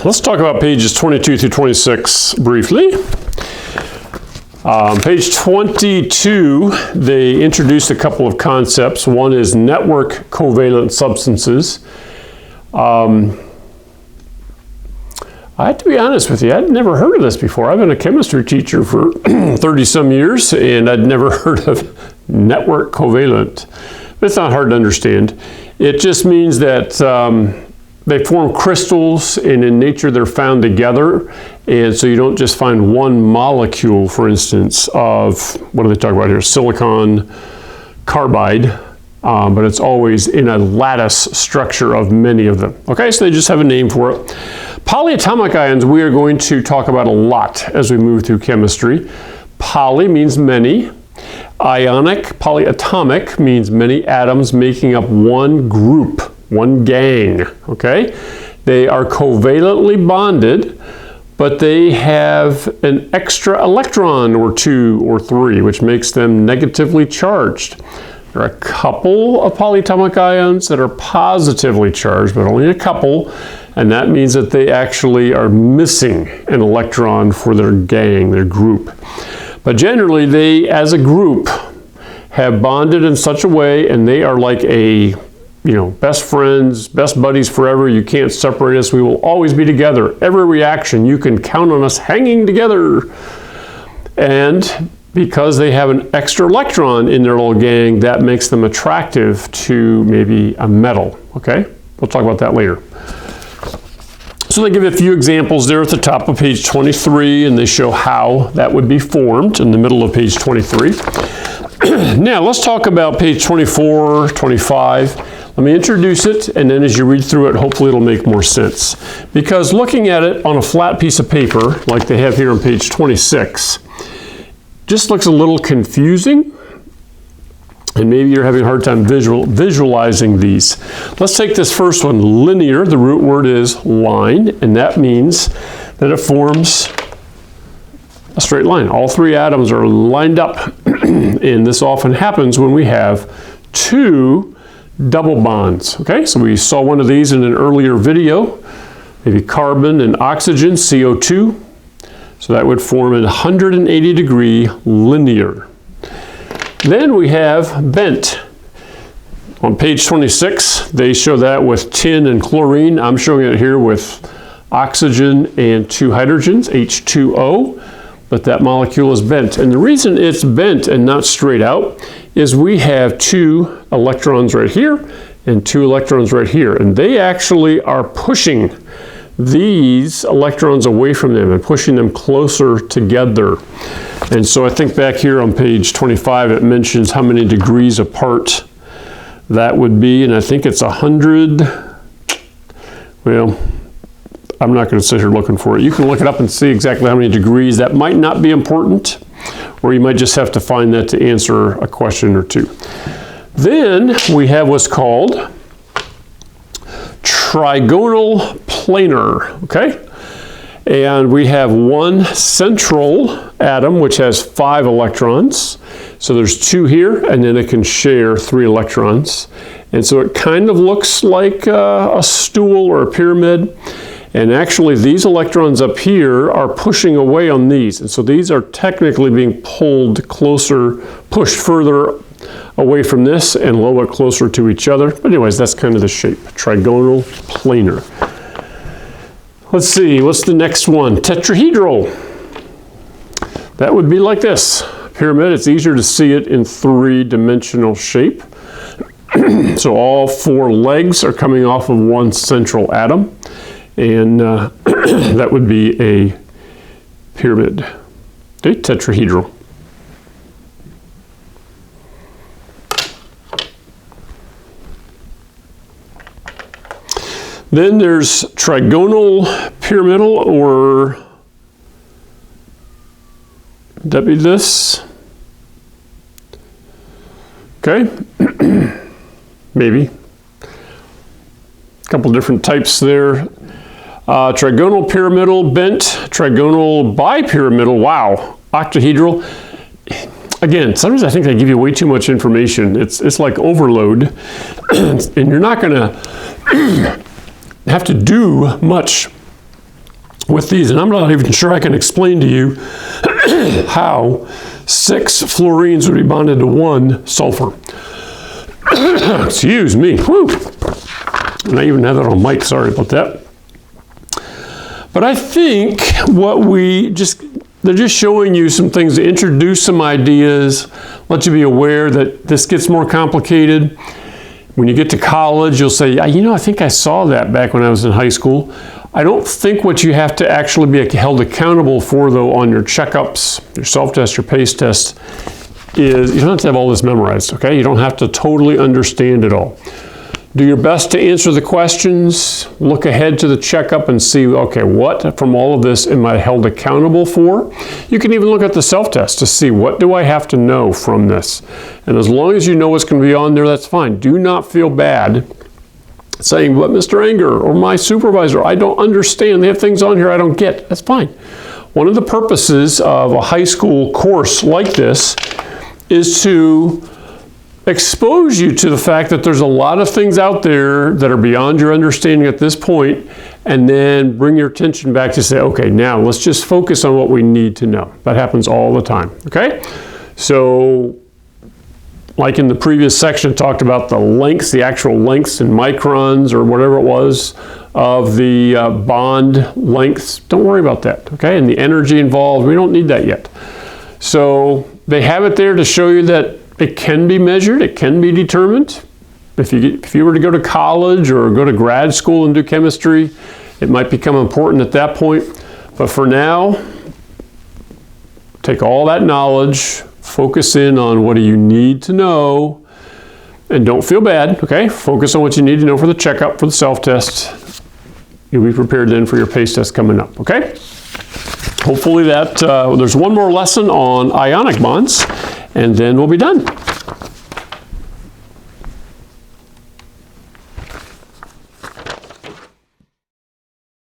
let's talk about pages 22 through 26 briefly. Page 22, they introduced a couple of concepts. One is network covalent substances. I have to be honest with you, I'd never heard of this before. I've been a chemistry teacher for 30 some years, and I'd never heard of network covalent. But it's not hard to understand. It just means that they form crystals, and in nature they're found together. And so you don't just find one molecule, for instance, of, what do they talk about here, silicon carbide, but it's always in a lattice structure of many of them. Okay, so they just have a name for it. Polyatomic ions we are going to talk about a lot as we move through chemistry. Poly means many. Ionic, polyatomic, means many atoms making up one group, one gang, okay? They are covalently bonded, but they have an extra electron or two or three, which makes them negatively charged. There are a couple of polyatomic ions that are positively charged, but only a couple, and that means that they actually are missing an electron for their gang, their group. But generally, they, as a group, have bonded in such a way, and they are like a, best friends, best buddies forever. You can't separate us. We will always be together. Every reaction, you can count on us hanging together. And because they have an extra electron in their little gang, that makes them attractive to maybe a metal, okay? We'll talk about that later. So they give a few examples there at the top of page 23, and they show how that would be formed in the middle of page 23. Now, let's talk about page 24, 25. Let me introduce it, and then as you read through it, hopefully it'll make more sense. Because looking at it on a flat piece of paper, like they have here on page 26, just looks a little confusing, and maybe you're having a hard time visualizing these. Let's take this first one, linear. The root word is line, and that means that it forms a straight line. All three atoms are lined up, and this often happens when we have two double bonds. Okay, so we saw one of these in an earlier video, maybe carbon and oxygen, CO2. So that would form a 180-degree linear. Then we have bent. On page 26, they show that with tin and chlorine. I'm showing it here with oxygen and two hydrogens, H2O, but that molecule is bent. And the reason it's bent and not straight out is we have two electrons right here and two electrons right here, and they actually are pushing these electrons away from them and pushing them closer together. And so I think back here on page 25 it mentions how many degrees apart that would be, and I think it's 100. Well, I'm not going to sit here looking for it. You can look it up and see exactly how many degrees. That might not be important, or you might just have to find that to answer a question or two. Then we have what's called trigonal planar, okay? And we have one central atom which has 5 electrons. So there's 2 here, and then it can share 3 electrons. And so it kind of looks like a stool or a pyramid. And actually these electrons up here are pushing away on these. And so these are technically being pulled closer, pushed further away from this and a little bit closer to each other. But anyways, that's kind of the shape, trigonal planar. Let's see, what's the next one? Tetrahedral. That would be like this. Pyramid, it's easier to see it in 3-dimensional shape. So all 4 legs are coming off of one central atom, and that would be a pyramid, okay, tetrahedral. Then there's trigonal pyramidal, or would that be this? Okay, maybe. A couple different types there. Trigonal pyramidal, bent, trigonal bipyramidal, wow, octahedral. Again, sometimes I think they give you way too much information. It's like overload, and you're not going to have to do much with these, and I'm not even sure I can explain to you how 6 fluorines would be bonded to 1 sulfur. Excuse me. Whew. And I even have that on mic, sorry about that. But I think they're just showing you some things to introduce some ideas, let you be aware that this gets more complicated. When you get to college, you'll say, yeah, you know, I think I saw that back when I was in high school. I don't think what you have to actually be held accountable for, though, on your checkups, your self-test, your pace test, is you don't have to have all this memorized, okay? You don't have to totally understand it all. Do your best to answer the questions, look ahead to the checkup and see, okay, what from all of this am I held accountable for? You can even look at the self-test to see what do I have to know from this. And as long as you know what's going to be on there, that's fine. Do not feel bad saying, but Mr. Anger or my supervisor, I don't understand. They have things on here I don't get. That's fine. One of the purposes of a high school course like this is to expose you to the fact that there's a lot of things out there that are beyond your understanding at this point, and then bring your attention back to say, okay, now let's just focus on what we need to know. That happens all the time, okay? So, like in the previous section, talked about the lengths, the actual lengths in microns or whatever it was of the bond lengths. Don't worry about that, okay? And the energy involved, we don't need that yet. So they have it there to show you that it can be measured, it can be determined. If you were to go to college or go to grad school and do chemistry, it might become important at that point. But for now, take all that knowledge, focus in on what do you need to know, and don't feel bad, okay? Focus on what you need to know for the checkup, for the self-test. You'll be prepared then for your pace test coming up, okay? Hopefully there's one more lesson on ionic bonds, and then we'll be done.